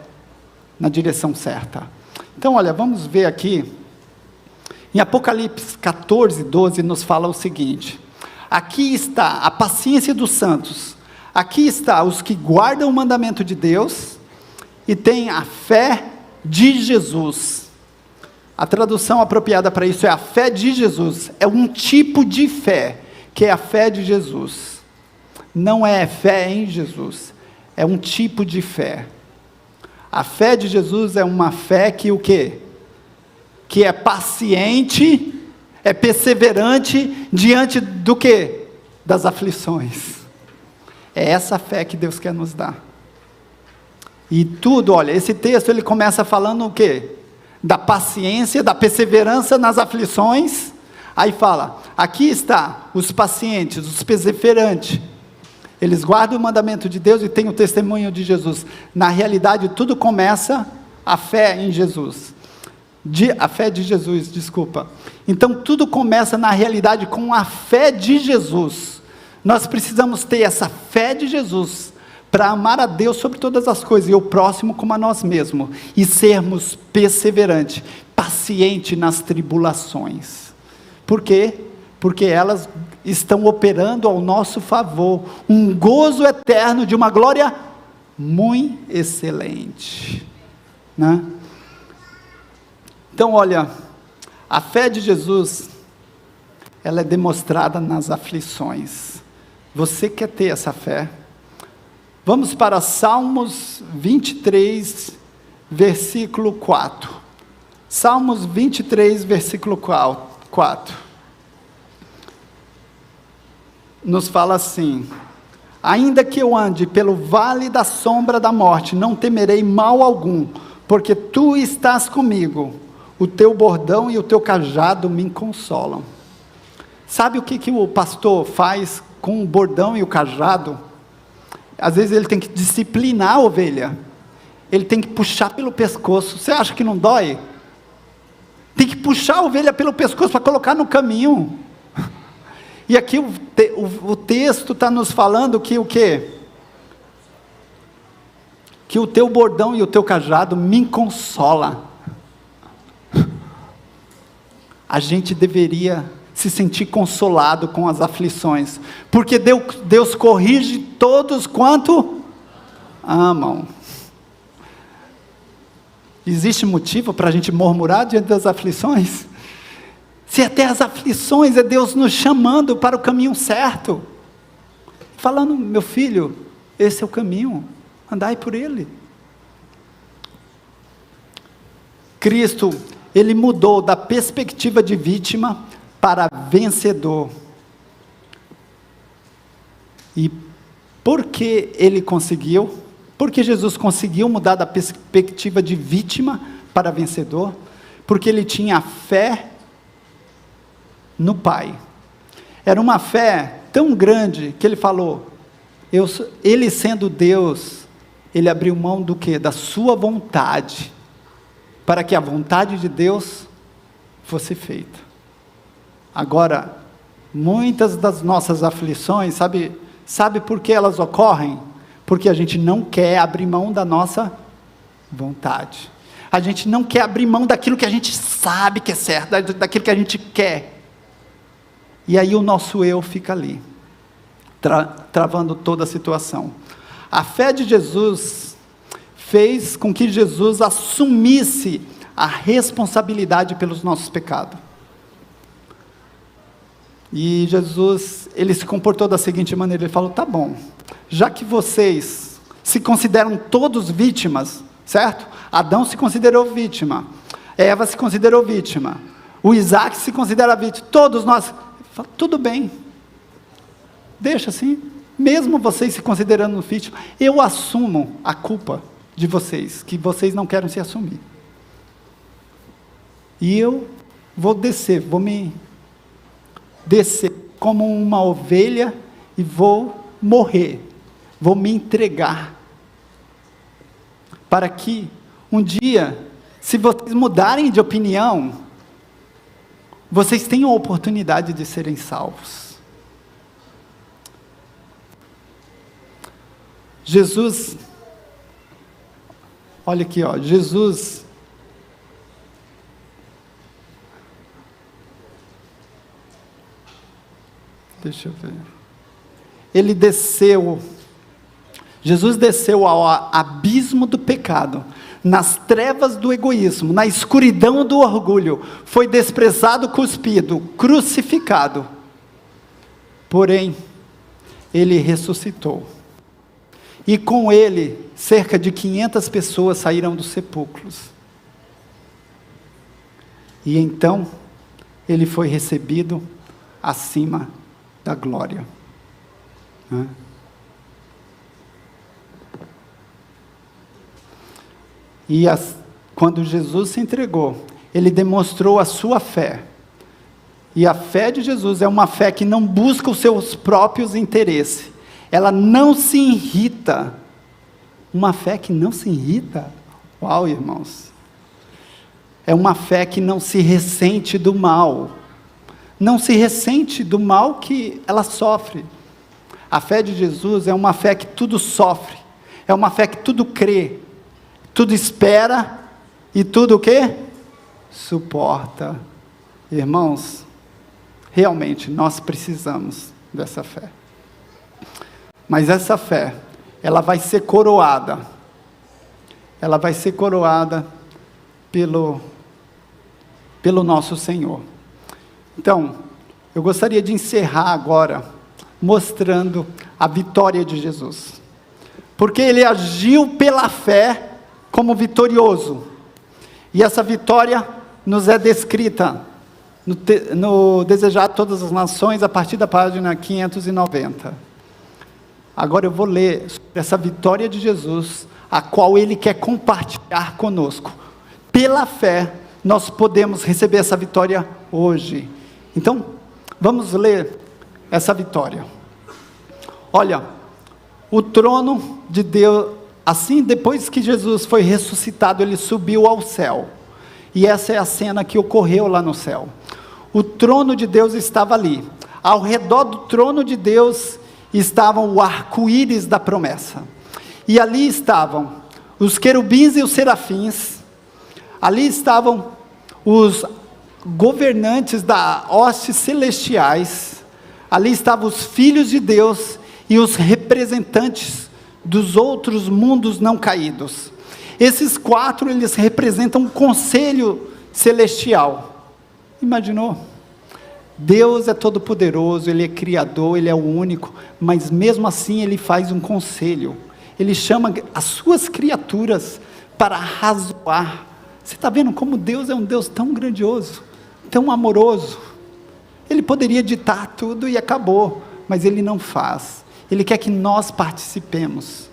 Speaker 1: na direção certa. Então, olha, vamos ver aqui, em Apocalipse 14:12, nos fala o seguinte: aqui está a paciência dos santos, aqui está os que guardam o mandamento de Deus, e têm a fé de Jesus. A tradução apropriada para isso é a fé de Jesus, é um tipo de fé, que é a fé de Jesus, não é fé em Jesus, é um tipo de fé. A fé de Jesus é uma fé que o quê? Que é paciente, é perseverante, diante do quê? Das aflições. É essa fé que Deus quer nos dar. E tudo, olha, esse texto ele começa falando o quê? Da paciência, da perseverança nas aflições. Aí fala, aqui está os pacientes, os perseverantes. Eles guardam o mandamento de Deus e têm o testemunho de Jesus. Na realidade, tudo começa a fé em Jesus. A fé de Jesus, desculpa. Então, tudo começa na realidade com a fé de Jesus. Nós precisamos ter essa fé de Jesus para amar a Deus sobre todas as coisas e o próximo como a nós mesmos. E sermos perseverantes, pacientes nas tribulações. Por quê? Porque elas estão operando ao nosso favor, um gozo eterno de uma glória muito excelente, né? Então, olha, a fé de Jesus, ela é demonstrada nas aflições. Você quer ter essa fé? Vamos para Salmos 23, versículo 4. Salmos 23, versículo 4. Nos fala assim: ainda que eu ande pelo vale da sombra da morte, não temerei mal algum, porque tu estás comigo, o teu bordão e o teu cajado me consolam. Sabe o que o pastor faz com o bordão e o cajado? Às vezes ele tem que disciplinar a ovelha, ele tem que puxar pelo pescoço. Você acha que não dói? Tem que puxar a ovelha pelo pescoço para colocar no caminho. E aqui o texto está nos falando que o quê? Que o teu bordão e o teu cajado me consola. A gente deveria se sentir consolado com as aflições, porque Deus corrige todos quanto amam. Existe motivo para a gente murmurar diante das aflições? Se até as aflições é Deus nos chamando para o caminho certo, falando, meu filho, esse é o caminho, andai por ele. Cristo, ele mudou da perspectiva de vítima para vencedor. E por que ele conseguiu? Porque Jesus conseguiu mudar da perspectiva de vítima para vencedor? Porque ele tinha fé no Pai. Era uma fé tão grande que ele falou, ele sendo Deus, ele abriu mão do quê? Da sua vontade, para que a vontade de Deus fosse feita. Agora, muitas das nossas aflições, sabe por que elas ocorrem? Porque a gente não quer abrir mão da nossa vontade. A gente não quer abrir mão daquilo que a gente sabe que é certo, daquilo que a gente quer. E aí o nosso eu fica ali, travando toda a situação. A fé de Jesus fez com que Jesus assumisse a responsabilidade pelos nossos pecados. E Jesus, ele se comportou da seguinte maneira, ele falou, tá bom, já que vocês se consideram todos vítimas, certo? Adão se considerou vítima, Eva se considerou vítima, o Isaac se considera vítima, todos nós, tudo bem, deixa assim, mesmo vocês se considerando vítima, eu assumo a culpa de vocês, que vocês não querem se assumir, e eu vou me descer como uma ovelha, e vou morrer, vou me entregar, para que um dia, se vocês mudarem de opinião, vocês tenham a oportunidade de serem salvos. Jesus, olha aqui, Jesus, deixa eu ver, Jesus desceu ao abismo do pecado, nas trevas do egoísmo, na escuridão do orgulho, foi desprezado, cuspido, crucificado, porém, ele ressuscitou, e com ele, cerca de 500 pessoas saíram dos sepulcros, e então, ele foi recebido acima da glória, E quando Jesus se entregou, ele demonstrou a sua fé, e a fé de Jesus é uma fé que não busca os seus próprios interesses, ela não se irrita, uma fé que não se irrita, uau irmãos, é uma fé que não se ressente do mal, não se ressente do mal que ela sofre. A fé de Jesus é uma fé que tudo sofre, é uma fé que tudo crê, tudo espera, e tudo o quê? Suporta. Irmãos, realmente nós precisamos dessa fé, mas essa fé, ela vai ser coroada pelo nosso Senhor. Então, eu gostaria de encerrar agora, mostrando a vitória de Jesus, porque ele agiu pela fé como vitorioso, e essa vitória nos é descrita no Desejar Todas as Nações, a partir da página 590. Agora eu vou ler sobre essa vitória de Jesus, a qual Ele quer compartilhar conosco. Pela fé, nós podemos receber essa vitória hoje. Então, vamos ler essa vitória. Olha, o trono de Deus, assim, depois que Jesus foi ressuscitado, Ele subiu ao céu. E essa é a cena que ocorreu lá no céu. O trono de Deus estava ali. Ao redor do trono de Deus estavam o arco-íris da promessa. E ali estavam os querubins e os serafins. Ali estavam os governantes da hostes celestiais. Ali estavam os filhos de Deus e os representantes dos outros mundos não caídos. Esses quatro, eles representam um conselho celestial. Imaginou? Deus é todo poderoso, Ele é criador, Ele é o único, mas mesmo assim Ele faz um conselho. Ele chama as suas criaturas para arrazoar. Você está vendo como Deus é um Deus tão grandioso, tão amoroso? Ele poderia ditar tudo e acabou, mas Ele não faz. Ele quer que nós participemos.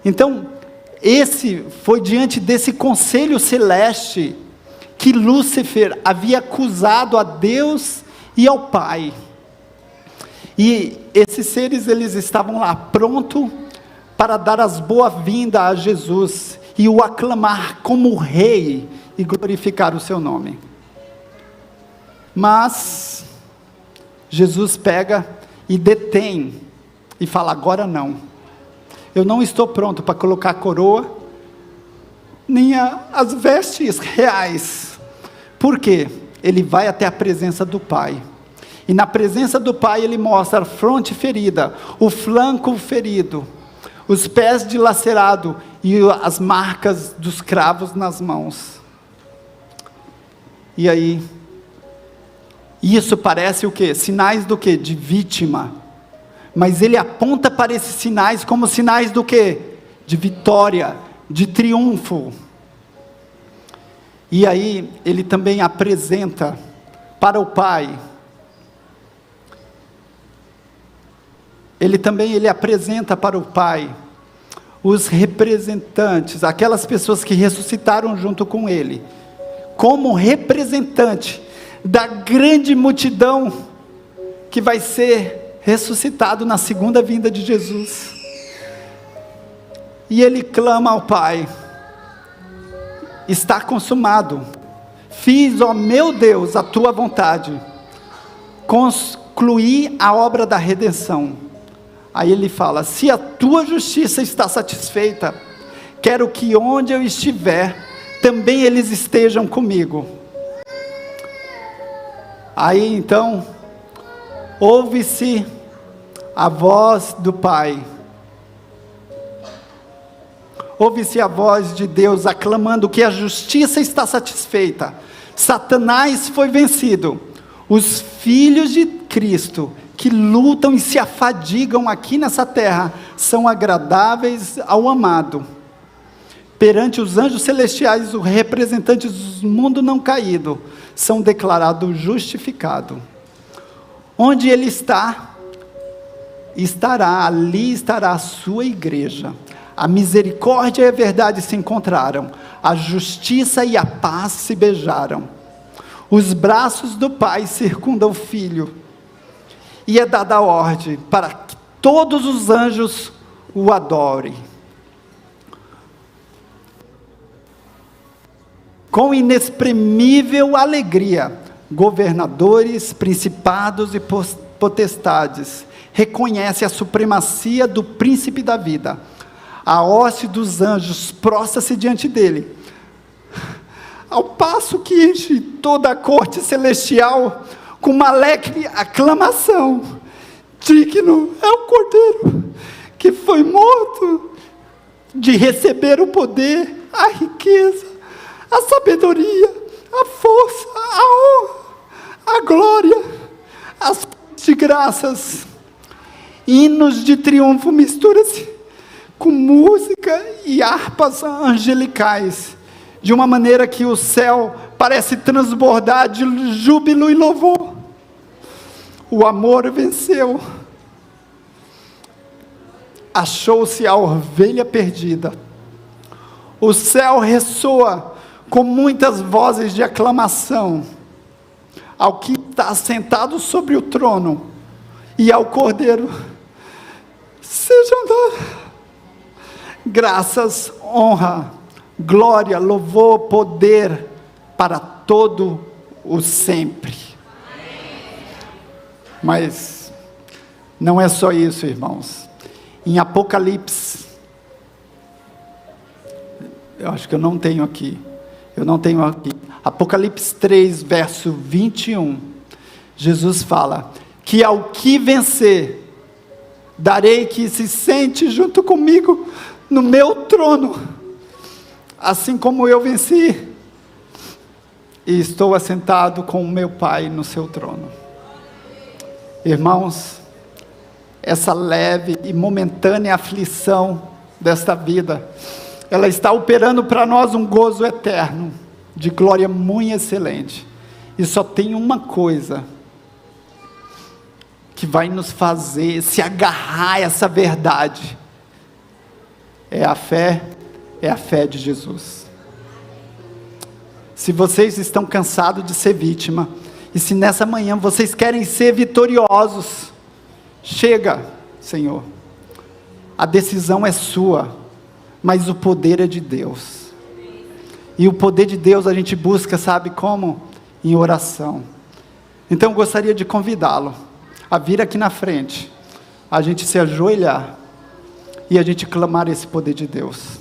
Speaker 1: Então, esse foi diante desse conselho celeste que Lúcifer havia acusado a Deus e ao Pai. E esses seres, eles estavam lá prontos para dar as boas-vindas a Jesus e o aclamar como rei e glorificar o seu nome. Mas Jesus pega e detém e fala: agora não. Eu não estou pronto para colocar a coroa, nem as vestes reais. Por quê? Ele vai até a presença do Pai. E na presença do Pai ele mostra a fronte ferida, o flanco ferido, os pés dilacerados e as marcas dos cravos nas mãos. E aí, isso parece o quê? Sinais do quê? De vítima. Mas ele aponta para esses sinais como sinais do quê? De vitória, de triunfo. E aí, ele também apresenta para o Pai. Ele apresenta para o Pai os representantes, aquelas pessoas que ressuscitaram junto com ele, como representante da grande multidão que vai ser ressuscitado na segunda vinda de Jesus. E ele clama ao Pai: está consumado, fiz, ó meu Deus, a tua vontade, concluí a obra da redenção. Aí ele fala: se a tua justiça está satisfeita, quero que onde eu estiver, também eles estejam comigo. Aí então, ouve-se a voz do Pai, ouve-se a voz de Deus aclamando que a justiça está satisfeita, Satanás foi vencido, os filhos de Cristo, que lutam e se afadigam aqui nessa terra, são agradáveis ao amado. Perante os anjos celestiais, os representantes do mundo não caído, são declarados justificados. Onde ele ali estará a sua igreja. A misericórdia e a verdade se encontraram, a justiça e a paz se beijaram. Os braços do Pai circundam o Filho, e é dada a ordem para que todos os anjos o adorem. Com inexprimível alegria, governadores, principados e potestades reconhecem a supremacia do príncipe da vida. A hoste dos anjos prostra-se diante dele, ao passo que enche toda a corte celestial com uma alegre aclamação: digno é o Cordeiro que foi morto de receber o poder, a riqueza, a sabedoria, a força, a honra, a glória, as de graças. Hinos de triunfo misturam-se com música e harpas angelicais, de uma maneira que o céu parece transbordar de júbilo e louvor. O amor venceu. achou-se a ovelha perdida. O céu ressoa com muitas vozes de aclamação ao que está sentado sobre o trono e ao Cordeiro. Sejam dadas graças, honra, glória, louvor, poder para todo o sempre. Mas não é só isso, irmãos. Em Apocalipse, eu acho que eu não tenho aqui. Apocalipse 3, verso 21. Jesus fala que ao que vencer, darei que se sente junto comigo no meu trono, assim como eu venci e estou assentado com o meu Pai no seu trono. Irmãos, essa leve e momentânea aflição desta vida, ela está operando para nós um gozo eterno, de glória muito excelente. E só tem uma coisa que vai nos fazer se agarrar a essa verdade: é a fé de Jesus. Se vocês estão cansados de ser vítima, e se nessa manhã vocês querem ser vitoriosos, chega, Senhor, a decisão é sua, mas o poder é de Deus. E o poder de Deus a gente busca, sabe como? Em oração. Então eu gostaria de convidá-lo a vir aqui na frente, a gente se ajoelhar e a gente clamar esse poder de Deus.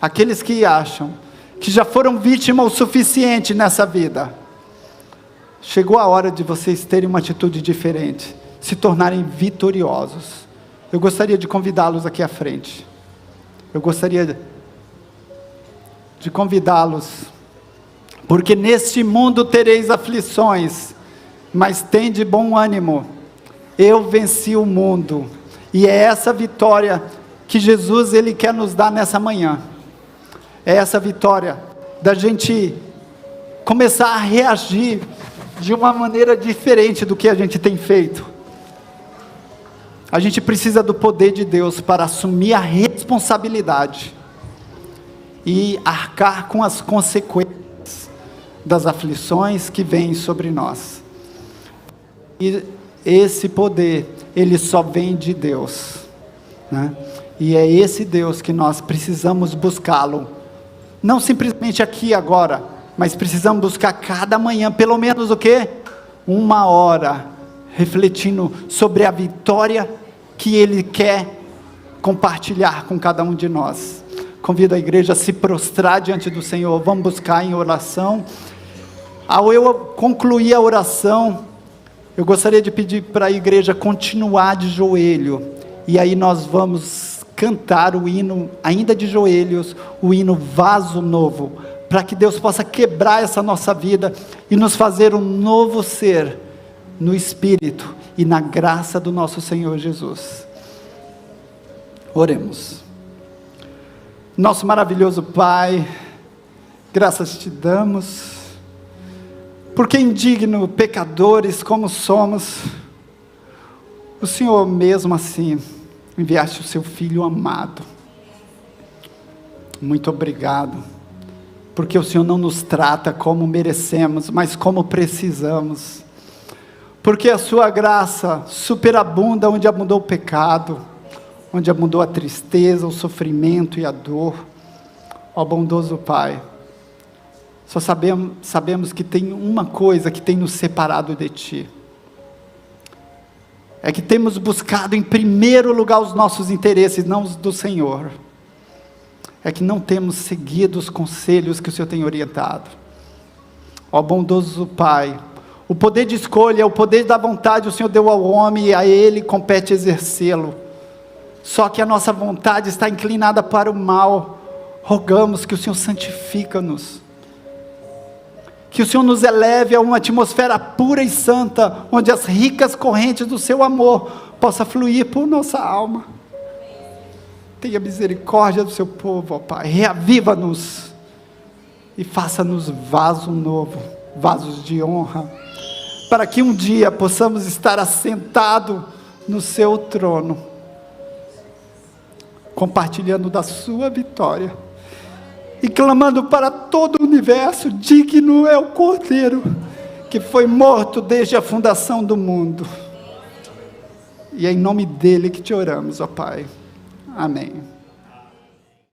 Speaker 1: Aqueles que acham que já foram vítimas o suficiente nessa vida, chegou a hora de vocês terem uma atitude diferente, se tornarem vitoriosos. Eu gostaria de convidá-los aqui à frente. Eu gostaria de convidá-los, porque neste mundo tereis aflições, mas tende bom ânimo, eu venci o mundo. E é essa vitória que Jesus ele quer nos dar nessa manhã. É essa vitória da gente começar a reagir de uma maneira diferente do que a gente tem feito. A gente precisa do poder de Deus para assumir a responsabilidade e arcar com as consequências das aflições que vêm sobre nós. E esse poder, ele só vem de Deus, né? E é esse Deus que nós precisamos buscá-lo, não simplesmente aqui agora, mas precisamos buscar cada manhã, pelo menos o quê? 1 hora, refletindo sobre a vitória que Ele quer compartilhar com cada um de nós. Convido a igreja a se prostrar diante do Senhor. Vamos buscar em oração. Ao eu concluir a oração, eu gostaria de pedir para a igreja continuar de joelho, e aí nós vamos cantar o hino, ainda de joelhos, o hino Vaso Novo, para que Deus possa quebrar essa nossa vida, e nos fazer um novo ser, no Espírito, e na graça do nosso Senhor Jesus. Oremos. Nosso maravilhoso Pai, graças te damos, porque indigno, pecadores como somos, o Senhor mesmo assim, enviaste o seu Filho amado. Muito obrigado, porque o Senhor não nos trata como merecemos, mas como precisamos, porque a sua graça superabunda onde abundou o pecado, onde abundou a tristeza, o sofrimento e a dor. Ó bondoso Pai, só sabemos que tem uma coisa que tem nos separado de Ti, é que temos buscado em primeiro lugar os nossos interesses, não os do Senhor, é que não temos seguido os conselhos que o Senhor tem orientado. Ó bondoso Pai, o poder de escolha, o poder da vontade o Senhor deu ao homem, e a ele compete exercê-lo, só que a nossa vontade está inclinada para o mal. Rogamos que o Senhor santifica-nos, que o Senhor nos eleve a uma atmosfera pura e santa, onde as ricas correntes do seu amor possam fluir por nossa alma. Tenha misericórdia do seu povo, ó Pai, reaviva-nos, e faça-nos vaso novo, vasos de honra, para que um dia possamos estar assentados no seu trono, compartilhando da sua vitória e clamando para todo o universo: digno é o Cordeiro que foi morto desde a fundação do mundo. E é em nome dele que te oramos, ó Pai. Amém.